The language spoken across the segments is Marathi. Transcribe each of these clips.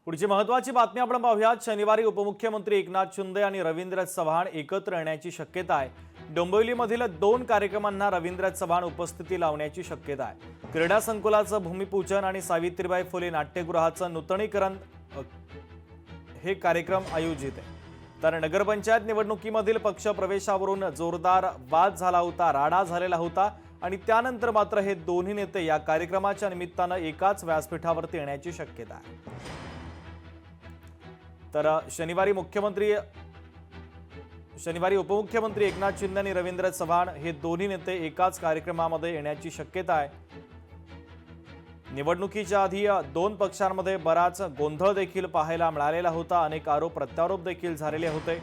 पुढची महत्त्वाची बातमी आपण पाहूयात। शनिवारी उपमुख्यमंत्री एकनाथ शिंदे आणि रवींद्र चव्हाण एकत्र येण्याची शक्यता आहे। डोंबिवलीमधील 2 कार्यक्रमांना रवींद्र चव्हाण उपस्थिती लावण्याची शक्यता आहे। क्रीडा संकुलाचं भूमिपूजन आणि सावित्रीबाई फुले नाट्यगृहाचं नूतनीकरण हे कार्यक्रम आयोजित आहे। तर नगरपंचायत निवडणुकीमधील पक्ष प्रवेशावरून जोरदार वाद झाला होता, राडा झालेला होता आणि त्यानंतर मात्र हे दोन्ही नेते या कार्यक्रमाच्या निमित्तानं एकाच व्यासपीठावरती येण्याची शक्यता आहे। तर शनिवारी उपमुख्यमंत्री एकनाथ शिंदे आणि रवींद्र चव्हाण हे दोन्ही नेते एकाच कार्यक्रमामध्ये येण्याची शक्यता आहे। निवडणुकीच्या आधी 2 पक्षांमध्ये बराच गोंधळ देखील पाहायला मिळालेला होता। अनेक आरोप प्रत्यारोप देखील झालेले होते।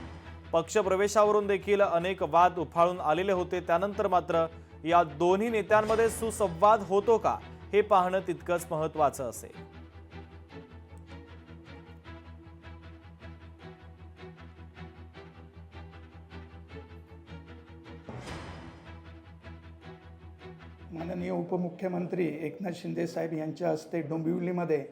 पक्ष प्रवेशावरून देखील अनेक वाद उफाळून आलेले होते। त्यानंतर मात्र या दोन्ही नेत्यांमध्ये सुसंवाद होतो का हे पाहणं तितकंच महत्त्वाचं असेल। माननीय उपमुख्यमंत्री एकनाथ शिंदे साहेब यांच्या हस्ते डोंबिवलीमध्ये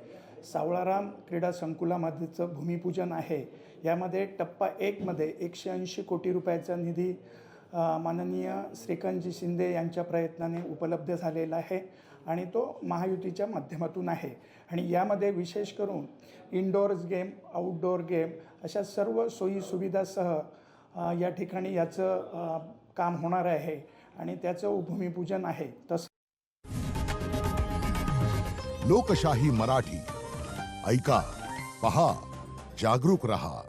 सावळाराम क्रीडा संकुलामध्येचं भूमिपूजन आहे। यामध्ये टप्पा 1 मध्ये 180 कोटी रुपयाचा निधी माननीय श्रीकांतजी शिंदे यांच्या प्रयत्नाने उपलब्ध झालेला आहे आणि तो महायुतीच्या माध्यमातून आहे। आणि यामध्ये विशेष करून इनडोअर्स गेम, आउटडोअर गेम अशा सर्व सोयी सुविधासह या ठिकाणी याचं काम होणार आहे आणि त्याचं भूमिपूजन आहे। लोकशाही मराठी ऐका, पहा, जागरूक रहा।